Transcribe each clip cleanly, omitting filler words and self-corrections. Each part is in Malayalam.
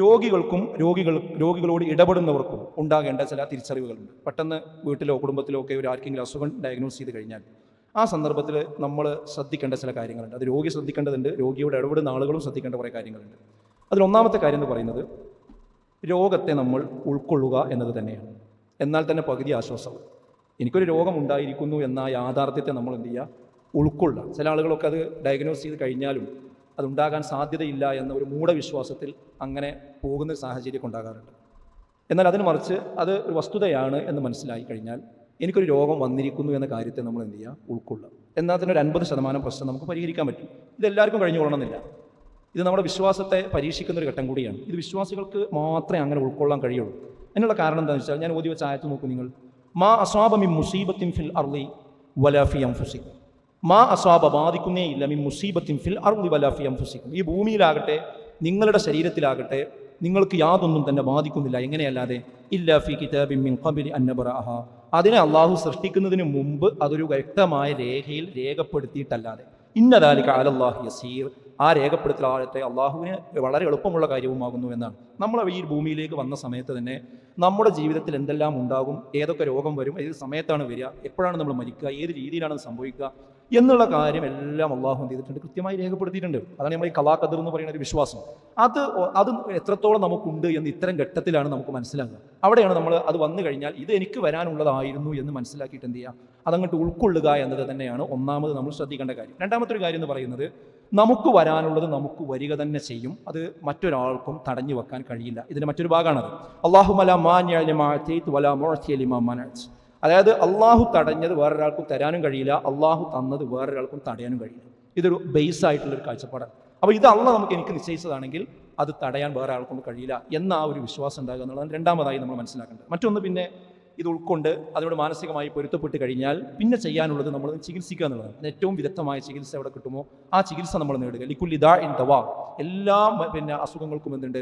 രോഗികൾക്കും രോഗികളോട് ഇടപെടുന്നവർക്കും ഉണ്ടാകേണ്ട ചില തിരിച്ചറിവുകളുണ്ട്. പെട്ടെന്ന് വീട്ടിലോ കുടുംബത്തിലോ ഒക്കെ ആർക്കെങ്കിലും അസുഖം ഡയഗ്നോസ് ചെയ്ത് കഴിഞ്ഞാൽ ആ സന്ദർഭത്തിൽ നമ്മൾ ശ്രദ്ധിക്കേണ്ട ചില കാര്യങ്ങളുണ്ട്. അത് രോഗി ശ്രദ്ധിക്കേണ്ടതുണ്ട്, രോഗിയോട് ഇടപെടുന്ന ആളുകളും ശ്രദ്ധിക്കേണ്ട കുറേ കാര്യങ്ങളുണ്ട്. അതിലൊന്നാമത്തെ കാര്യം എന്ന് പറയുന്നത് രോഗത്തെ നമ്മൾ ഉൾക്കൊള്ളുക എന്നത് തന്നെയാണ്. എന്നാൽ തന്നെ പകുതി ആശ്വാസവും. എനിക്കൊരു രോഗം ഉണ്ടായിരിക്കുന്നു എന്ന യാഥാർത്ഥ്യത്തെ നമ്മൾ എന്ത് ചെയ്യുക, ഉൾക്കൊള്ളുക. ചില ആളുകളൊക്കെ അത് ഡയഗ്നോസ് ചെയ്ത് കഴിഞ്ഞാലും അതുണ്ടാകാൻ സാധ്യതയില്ല എന്ന ഒരു മൂഢവിശ്വാസത്തിൽ അങ്ങനെ പോകുന്ന സാഹചര്യമൊക്കെ ഉണ്ടാകാറുണ്ട്. എന്നാൽ അതിന് മറിച്ച് അത് ഒരു വസ്തുതയാണ് എന്ന് മനസ്സിലായി കഴിഞ്ഞാൽ എനിക്കൊരു രോഗം വന്നിരിക്കുന്നു എന്ന കാര്യത്തെ നമ്മൾ എന്ത് ചെയ്യുക, ഉൾക്കൊള്ളുക. എന്നാൽ തന്നെ ഒരു 50% പ്രശ്നം നമുക്ക് പരിഹരിക്കാൻ പറ്റും. ഇതെല്ലാവർക്കും കഴിഞ്ഞു കൊള്ളണമെന്നില്ല. ഇത് നമ്മുടെ വിശ്വാസത്തെ പരീക്ഷിക്കുന്ന ഒരു ഘട്ടം കൂടിയാണ്. ഇത് വിശ്വാസികൾക്ക് മാത്രമേ അങ്ങനെ ഉൾക്കൊള്ളാൻ കഴിയുള്ളൂ. എന്നുള്ള കാരണം എന്താണെന്ന് വെച്ചാൽ, ഞാൻ ഓതി വെച്ച ആയത്ത് നോക്കൂ നിങ്ങൾ. മാ അസ്വാബ മിൻ മുസീബത്തിൻ ഫിൽ അർളി വലാ ഫി അൻഫുസിക്കും. മാ അസ്വാബ ബാധിക്കുന്നേ ഇല്ല മിൻ മുസീബത്തിൻ ഫിൽ അർളി വലാ ഫി അൻഫുസിക്കും. ഈ ഭൂമിയിലാകട്ടെ നിങ്ങളുടെ ശരീരത്തിലാകട്ടെ നിങ്ങൾക്ക് യാതൊന്നും തന്നെ ബാധിക്കുന്നില്ല. എങ്ങനെയല്ലാതെ ഇല്ലാ ഫി കിതാബിൻ മിൻ ഖബ്ലി അൻ നബ്റഅഹ, അതിനെ അള്ളാഹു സൃഷ്ടിക്കുന്നതിന് മുമ്പ് അതൊരു വ്യക്തമായ രേഖയിൽ രേഖപ്പെടുത്തിയിട്ടല്ലാതെ. ഇന്ന ദാലിക അലല്ലാഹി യസീർ, ആ രേഖപ്പെടുത്തലാകട്ടെ അള്ളാഹുവിന് വളരെ എളുപ്പമുള്ള കാര്യവുമാകുന്നു എന്നാണ്. നമ്മൾ ഈ ഭൂമിയിലേക്ക് വന്ന സമയത്ത് തന്നെ നമ്മുടെ ജീവിതത്തിൽ എന്തെല്ലാം ഉണ്ടാകും, ഏതൊക്കെ രോഗം വരും, ഏത് സമയത്താണ് വരിക, എപ്പോഴാണ് നമ്മൾ മരിക്കുക, ഏത് രീതിയിലാണ് സംഭവിക്കുക എന്നുള്ള കാര്യം എല്ലാം അള്ളാഹു എന്ത് ചെയ്തിട്ടുണ്ട്, കൃത്യമായി രേഖപ്പെടുത്തിയിട്ടുണ്ട്. അതാണ് നമ്മൾ ഈ ഖലാ ഖദർ എന്ന് പറയുന്ന ഒരു വിശ്വാസം. അത് എത്രത്തോളം നമുക്കുണ്ട് എന്ന് ഇത്തരം ഘട്ടത്തിലാണ് നമുക്ക് മനസ്സിലാകുക. അവിടെയാണ് നമ്മൾ അത് വന്നു കഴിഞ്ഞാൽ ഇത് എനിക്ക് വരാനുള്ളതായിരുന്നു എന്ന് മനസ്സിലാക്കിയിട്ട് എന്ത് ചെയ്യുക, അതങ്ങോട്ട് ഉൾക്കൊള്ളുക എന്നത് തന്നെയാണ് ഒന്നാമത് നമ്മൾ ശ്രദ്ധിക്കേണ്ട കാര്യം. രണ്ടാമത്തെ ഒരു കാര്യം എന്ന് പറയുന്നത്, നമുക്ക് വരാനുള്ളത് നമുക്ക് വരിക തന്നെ ചെയ്യും. അത് മറ്റൊരാൾക്കും തടഞ്ഞു വെക്കാൻ കഴിയില്ല. ഇതിൻ്റെ മറ്റൊരു ഭാഗമാണത്. അതായത് അള്ളാഹു തടഞ്ഞത് വേറൊരാൾക്കും തരാനും കഴിയില്ല, അള്ളാഹു തന്നത് വേറൊരാൾക്കും തടയാനും കഴിയില്ല. ഇതൊരു ബേസ് ആയിട്ടുള്ളൊരു കാഴ്ചപ്പാടാണ്. അപ്പോൾ ഇത് അള്ളാഹ് എനിക്ക് നിശ്ചയിച്ചതാണെങ്കിൽ അത് തടയാൻ വേറെ ആൾക്കൊണ്ട് കഴിയില്ല എന്ന ആ ഒരു വിശ്വാസം ഉണ്ടാകുക എന്നുള്ളതാണ് രണ്ടാമതായി നമ്മൾ മനസ്സിലാക്കേണ്ടത്. മറ്റൊന്ന്, പിന്നെ ഇത് ഉൾക്കൊണ്ട് അതിനോട് മാനസികമായി പൊരുത്തപ്പെട്ട് കഴിഞ്ഞാൽ പിന്നെ ചെയ്യാനുള്ളത് നമ്മൾ ചികിത്സിക്കുക എന്നുള്ളതാണ്. ഏറ്റവും വിദഗ്ധമായ ചികിത്സ എവിടെ കിട്ടുമോ ആ ചികിത്സ നമ്മൾ നേടുക. ലിക്കുല്ലി ദാ ഇൻ ദവാ, എല്ലാ അസുഖങ്ങൾക്കും എന്തുണ്ട്,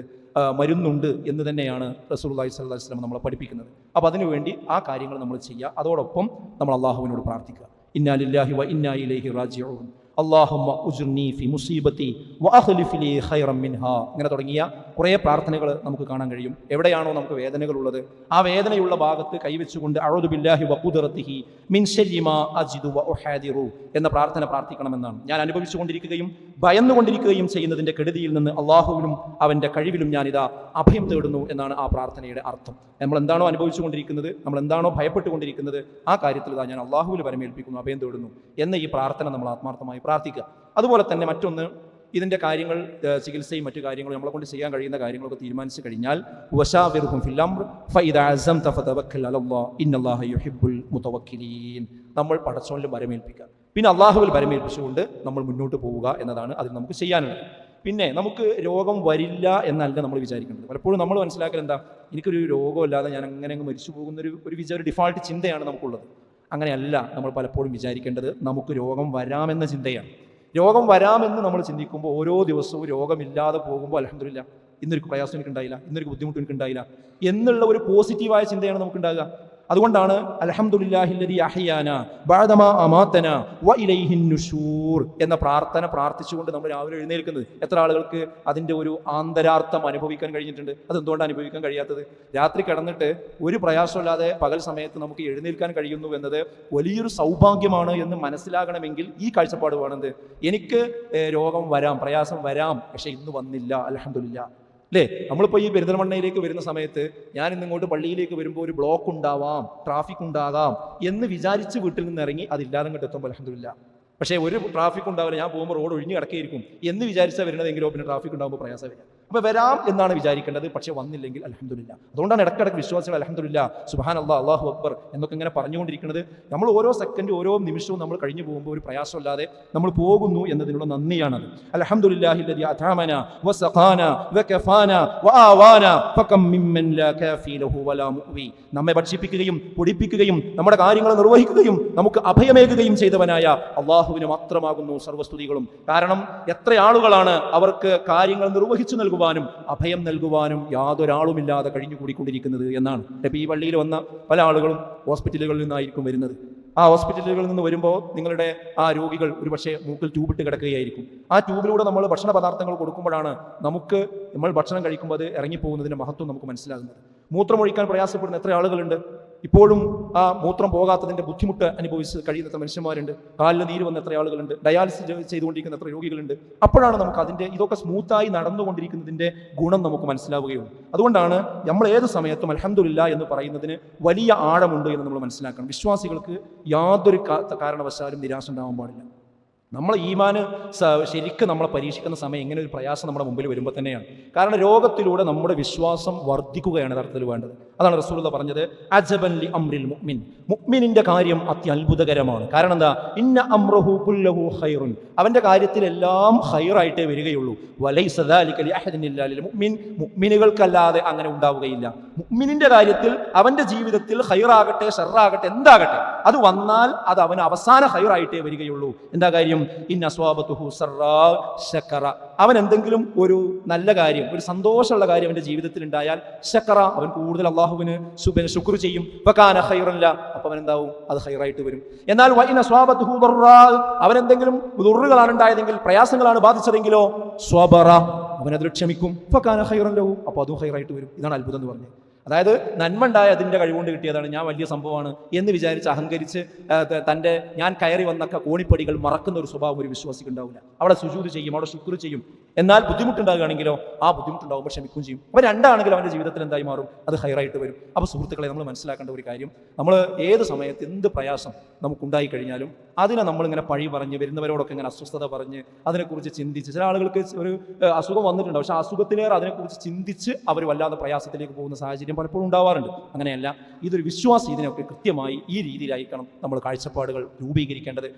മരുന്നുണ്ട് എന്ന് തന്നെയാണ് റസൂലുള്ളാഹി സ്വല്ലല്ലാഹു അലൈഹി വസല്ലം നമ്മളെ പഠിപ്പിക്കുന്നത്. അപ്പോൾ അതിനുവേണ്ടി ആ കാര്യങ്ങൾ നമ്മൾ ചെയ്യുക. അതോടൊപ്പം നമ്മൾ അള്ളാഹുവിനോട് പ്രാർത്ഥിക്കുക. ഇന്നാ ലില്ലാഹി വ ഇന്നാ ഇലൈഹി റാജിഊൻ, അല്ലാഹുമ്മ ഉജ്ർനി ഫി മുസീബത്തി വഅഖ്ലിഫ് ലി ഖൈറൻ മിൻഹാ, ഇങ്ങനെ തുടങ്ങിയ കുറേ പ്രാർത്ഥനകൾ നമുക്ക് കാണാൻ കഴിയും. എവിടെയാണോ നമുക്ക് വേദനകളുള്ളത് ആ വേദനയുള്ള ഭാഗത്ത് കൈവച്ചുകൊണ്ട് അഊദു ബില്ലാഹി വഖുദ്റതിഹി മിൻ ശർരി മാ അജിദു വഉഹാദിറു എന്ന പ്രാർത്ഥന പ്രാർത്ഥിക്കണമെന്നാണ്. ഞാൻ അനുഭവിച്ചുകൊണ്ടിരിക്കുകയും ഭയന്നുകൊണ്ടിരിക്കുകയും ചെയ്യുന്നതിൻ്റെ കെടുതിയിൽ നിന്ന് അള്ളാഹുവിനും അവൻ്റെ കഴിവിലും ഞാനിതാ അഭയം തേടുന്നു എന്നാണ് ആ പ്രാർത്ഥനയുടെ അർത്ഥം. നമ്മൾ എന്താണോ അനുഭവിച്ചുകൊണ്ടിരിക്കുന്നത്, നമ്മൾ എന്താണോ ഭയപ്പെട്ടുകൊണ്ടിരിക്കുന്നത്, ആ കാര്യത്തിൽ ഇതാ ഞാൻ അള്ളാഹുവിൽ വരമേൽപ്പിക്കുന്നു, അഭയം തേടുന്നു എന്ന ഈ പ്രാർത്ഥന നമ്മൾ ആത്മാർത്ഥമായി പ്രാർത്ഥിക്കുക. അതുപോലെ തന്നെ മറ്റൊന്ന്, ഇതിൻ്റെ കാര്യങ്ങൾ, ചികിത്സയും മറ്റു കാര്യങ്ങളും നമ്മളെ കൊണ്ട് ചെയ്യാൻ കഴിയുന്ന കാര്യങ്ങളൊക്കെ തീരുമാനിച്ചു കഴിഞ്ഞാൽ വശാവിർഹും ഫിൽ അംർ ഫഇദാ അസംത ഫതവക്കൽ അലല്ലാഹ് ഇന്നല്ലാഹ യുഹിബ്ബുൽ മുതവക്കിലീൻ, നമ്മൾ പടച്ചോനിൽ വരമേൽപ്പിക്കുക. പിന്നെ അള്ളാഹുവിൽ വരമേൽപ്പിച്ചുകൊണ്ട് നമ്മൾ മുന്നോട്ട് പോവുക എന്നതാണ് അതിൽ നമുക്ക് ചെയ്യാനുള്ളത്. പിന്നെ നമുക്ക് രോഗം വരില്ല എന്നല്ല നമ്മൾ വിചാരിക്കേണ്ടത്. പലപ്പോഴും നമ്മൾ മനസ്സിലാക്കൽ എന്താ, എനിക്കൊരു രോഗമില്ലാതെ ഞാൻ അങ്ങനെ അങ്ങ് മരിച്ചു പോകുന്നൊരു ഡിഫാൾട്ട് ചിന്തയാണ് നമുക്കുള്ളത്. അങ്ങനെയല്ല നമ്മൾ പലപ്പോഴും വിചാരിക്കേണ്ടത്, നമുക്ക് രോഗം വരാമെന്ന ചിന്തയാണ്. രോഗം വരാമെന്ന് നമ്മൾ ചിന്തിക്കുമ്പോൾ ഓരോ ദിവസവും രോഗമില്ലാതെ പോകുമ്പോൾ അൽഹംദുലില്ലാ, ഇന്നൊരു പ്രയാസം എനിക്കുണ്ടായില്ല, ഇന്നൊരു ബുദ്ധിമുട്ട് എനിക്കുണ്ടായില്ല എന്നുള്ള ഒരു പോസിറ്റീവായ ചിന്തയാണ് നമുക്കുണ്ടാകുക. അതുകൊണ്ടാണ് അൽഹംദുലില്ലാഹില്ലദീ അഹ്യാനാ ബഅദമാ അമാതനാ വഇലൈഹിൻ നുശൂർ എന്ന പ്രാർത്ഥന പ്രാർത്ഥിച്ചുകൊണ്ട് നമ്മൾ രാവിലെ എഴുന്നേൽക്കുന്നത്. എത്ര ആളുകൾക്ക് അതിൻ്റെ ഒരു ആന്തരാർത്ഥം അനുഭവിക്കാൻ കഴിഞ്ഞിട്ടുണ്ട്? അതെന്തുകൊണ്ടാണ് അനുഭവിക്കാൻ കഴിയാത്തത്? രാത്രി കിടന്നിട്ട് ഒരു പ്രയാസമില്ലാതെ പകൽ സമയത്ത് നമുക്ക് എഴുന്നേൽക്കാൻ കഴിയുന്നു എന്നത് വലിയൊരു സൗഭാഗ്യമാണ് എന്ന് മനസ്സിലാകണമെങ്കിൽ ഈ കാഴ്ചപ്പാട് വേണത്. എനിക്ക് രോഗം വരാം, പ്രയാസം വരാം, പക്ഷെ ഇന്ന് വന്നില്ല, അൽഹംദുലില്ലാ. അല്ലേ? നമ്മളിപ്പോൾ ഈ പെരിന്തൽമണ്ണയിലേക്ക് വരുന്ന സമയത്ത് ഞാൻ ഇന്നിങ്ങോട്ട് പള്ളിയിലേക്ക് വരുമ്പോൾ ഒരു ബ്ലോക്ക് ഉണ്ടാവാം, ട്രാഫിക് ഉണ്ടാകാം എന്ന് വിചാരിച്ച് വീട്ടിൽ നിന്ന് ഇറങ്ങി അതില്ലാതെ ഇങ്ങോട്ട് എത്തുമ്പോൾ അൽഹംദുലില്ലാ. പക്ഷേ ഒരു ട്രാഫിക് ഉണ്ടാവില്ല, ഞാൻ പോകുമ്പോൾ റോഡ് ഒഴിഞ്ഞു കിടക്കുകയായിരിക്കും എന്ന് വിചാരിച്ചാൽ വരുന്നതെങ്കിലോ പിന്നെ ട്രാഫിക് ഉണ്ടാകുമ്പോൾ പ്രയാസം വരിക. അപ്പോൾ വരാം എന്നാണ് വിചാരിക്കേണ്ടത്, പക്ഷേ വന്നില്ലെങ്കിൽ അൽഹംദുലില്ലാ. അതുകൊണ്ടാണ് ഇടയ്ക്കിടയ്ക്ക് വിശ്വാസികൾ അൽഹംദുലില്ലാ, സുബ്ഹാനല്ലാഹ്, അല്ലാഹു അക്ബർ എന്നൊക്കെ ഇങ്ങനെ പറഞ്ഞുകൊണ്ടിരിക്കുന്നത്. നമ്മൾ ഓരോ സെക്കൻഡ്, ഓരോ നിമിഷവും നമ്മൾ കഴിഞ്ഞു പോകുമ്പോൾ ഒരു പ്രയാസമില്ലാതെ നമ്മൾ പോകുന്നു എന്നതിനുള്ള നന്ദിയാണത്. അൽഹംദുലില്ലാഹില്ലദീ അത്അമനാ വസഖാനാ വകഫാനാ വആവാനാ ഫകം മിമ്മൻ ലാ കാഫി ലഹു വലാ മുഅ്വി, നമ്മെ ഭക്ഷിപ്പിക്കുകയും പൊടിപ്പിക്കുകയും നമ്മുടെ കാര്യങ്ങൾ നിർവഹിക്കുകയും നമുക്ക് അഭയമേകുകയും ചെയ്തവനായ അള്ളാഹുവിന് മാത്രമാകുന്നു സർവ്വസ്തുതികളും. കാരണം എത്ര ആളുകളാണ് അവർക്ക് കാര്യങ്ങൾ നിർവഹിച്ചു നൽകുവാനും അഭയം നൽകുവാനും യാതൊരാളുമില്ലാതെ കഴിഞ്ഞുകൂടിക്കൊണ്ടിരിക്കുന്നത് എന്നാണ്. ഇപ്പോൾ ഈ പള്ളിയിൽ വന്ന പല ആളുകളും ഹോസ്പിറ്റലുകളിൽ നിന്നായിരിക്കും വരുന്നത്. ആ ഹോസ്പിറ്റലുകളിൽ നിന്ന് വരുമ്പോൾ നിങ്ങളുടെ ആ രോഗികൾ ഒരു പക്ഷേ മൂക്കിൽ ട്യൂബിട്ട് കിടക്കുകയായിരിക്കും. ആ ട്യൂബിലൂടെ നമ്മൾ ഭക്ഷണ പദാർത്ഥങ്ങൾ കൊടുക്കുമ്പോഴാണ് നമ്മൾ ഭക്ഷണം കഴിക്കുമ്പോൾ അത് ഇറങ്ങിപ്പോകുന്നതിൻ്റെ മഹത്വം നമുക്ക് മനസ്സിലാകുന്നത്. മൂത്രമൊഴിക്കാൻ പ്രയാസപ്പെടുന്ന എത്ര ആളുകളുണ്ട്, ഇപ്പോഴും ആ മൂത്രം പോകാത്തതിൻ്റെ ബുദ്ധിമുട്ട് അനുഭവിച്ച് കഴിയുന്ന എത്ര മനുഷ്യന്മാരുണ്ട്, കാലിൽ നീര് വന്ന എത്ര ആളുകളുണ്ട്, ഡയാലിസിസ് ചെയ്തുകൊണ്ടിരിക്കുന്ന എത്ര രോഗികളുണ്ട്. അപ്പോഴാണ് നമുക്ക് ഇതൊക്കെ സ്മൂത്തായി നടന്നുകൊണ്ടിരിക്കുന്നതിൻ്റെ ഗുണം നമുക്ക് മനസ്സിലാവുകയുള്ളൂ. അതുകൊണ്ടാണ് നമ്മൾ ഏത് സമയത്തും അൽഹംദുലില്ലാ എന്ന് പറയുന്നതിന് വലിയ ആഴമുണ്ട് എന്ന് നമ്മൾ മനസ്സിലാക്കണം. വിശ്വാസികൾക്ക് യാതൊരു കാരണവശാലും നിരാശ ഉണ്ടാവാൻ പാടില്ല. നമ്മൾ ഈമാന് ശരിക്കും നമ്മളെ പരീക്ഷിക്കുന്ന സമയം ഇങ്ങനെ ഒരു പ്രയാസം നമ്മുടെ മുമ്പിൽ വരുമ്പോൾ തന്നെയാണ്. കാരണം രോഗത്തിലൂടെ നമ്മുടെ വിശ്വാസം വർദ്ധിക്കുകയാണ് യഥാർത്ഥത്തിൽ വേണ്ടത്. അതാണ് റസൂലുള്ളാഹി പറഞ്ഞത്, അജബൻ ലി അംറിൽ മുഅ്മിൻ, മുഅ്മിനിന്റെ കാര്യം അത്യത്ഭുതകരമാണ്. കാരണം എന്താ, ഇന്ന അംറഹു കുല്ലഹു ഖൈറുൻ, അവന്റെ കാര്യത്തിലെല്ലാം ഖൈറായിട്ടേ വരികയുള്ളൂ. വലൈസ ദാലിക ലി അഹദിൻ ഇല്ലാ ലിൽ മുഅ്മിൻ, മുഅ്മിനുകൾക്കല്ലാതെ അങ്ങനെ ഉണ്ടാവുകയില്ല. മുഅ്മിനിന്റെ കാര്യത്തിൽ അവന്റെ ജീവിതത്തിൽ ഖൈറാകട്ടെ ഷർറാകട്ടെ എന്താകട്ടെ, അത് വന്നാൽ അത് അവന് അവസാന ഖൈറായിട്ടേ വരികയുള്ളൂ. എന്താ കാര്യം, ഇന്ന അസ്വാബതുഹു സർറാ ശകറ, അവൻ എന്തെങ്കിലും ഒരു നല്ല കാര്യം, ഒരു സന്തോഷമുള്ള കാര്യം അവന്റെ ജീവിതത്തിൽ ഉണ്ടായാൽ ശകറ, അവൻ കൂടുതൽ അള്ളാഹുവിന് ശുക്ർ ചെയ്യും. ഫകാന ഖൈറൻ ല, അപ്പോൾ അവൻ എന്താവും, അത് ഖൈറായിട്ട് വരും. എന്നാൽ വഇന അസ്വാബതുഹു ദർറാ, അവൻ എന്തെങ്കിലും ദുർറുകളാണ് ഉണ്ടായതെങ്കിൽ, പ്രയാസങ്ങളാണ് ബാധിച്ചതെങ്കിലോ സ്വബറ, അവനതിൽ ക്ഷമിക്കും. ഫകാന ഖൈറൻ ലഹു, അപ്പോൾ അതും ഖൈറായിട്ട് വരും. ഇതാണ് അത്ഭുതം എന്ന് പറഞ്ഞത്. അതായത് നന്മ ഉണ്ടായ അതിൻ്റെ കഴിവുകൊണ്ട് കിട്ടിയതാണ്, ഞാൻ വലിയ സംഭവമാണ് എന്ന് വിചാരിച്ച് അഹങ്കരിച്ച് ഞാൻ കയറി വന്നൊക്കെ കോണിപ്പടികൾ മറക്കുന്ന ഒരു സ്വഭാവം ഒരു വിശ്വാസിക്ക് ഉണ്ടാവില്ല. അവിടെ സുജൂദ് ചെയ്യും, അവിടെ ശുക്ർ ചെയ്യും. എന്നാൽ ബുദ്ധിമുട്ടുണ്ടാകുകയാണെങ്കിലോ ആ ബുദ്ധിമുട്ടുണ്ടാകുമ്പോൾ ക്ഷമിക്കുകയും ചെയ്യും. അപ്പോൾ രണ്ടാണെങ്കിലും അവൻ്റെ ജീവിതത്തിൽ എന്തായി മാറും, അത് ഹൈറായിട്ട് വരും. അപ്പോൾ സുഹൃത്തുക്കളെ, നമ്മൾ മനസ്സിലാക്കേണ്ട ഒരു കാര്യം, നമ്മൾ ഏത് സമയത്ത് എന്ത് പ്രയാസം നമുക്കുണ്ടായി കഴിഞ്ഞാലും അതിനെ നമ്മളിങ്ങനെ പഴി പറഞ്ഞ് വരുന്നവരോടൊക്കെ ഇങ്ങനെ അസ്വസ്ഥത പറഞ്ഞ് അതിനെക്കുറിച്ച് ചിന്തിച്ച്, ചില ആളുകൾക്ക് ഒരു അസുഖം വന്നിട്ടുണ്ട്, പക്ഷേ അസുഖത്തിലേറെ അതിനെക്കുറിച്ച് ചിന്തിച്ച് അവർ വല്ലാതെ പ്രയാസത്തിലേക്ക് പോകുന്ന സാഹചര്യം പലപ്പോഴും ഉണ്ടാവാറുണ്ട്. അങ്ങനെയല്ല, ഇതൊരു വിശ്വാസി ഇതിനൊക്കെ കൃത്യമായി ഈ രീതിയിലായിരിക്കണം നമ്മൾ കാഴ്ചപ്പാടുകൾ രൂപീകരിക്കേണ്ടത്.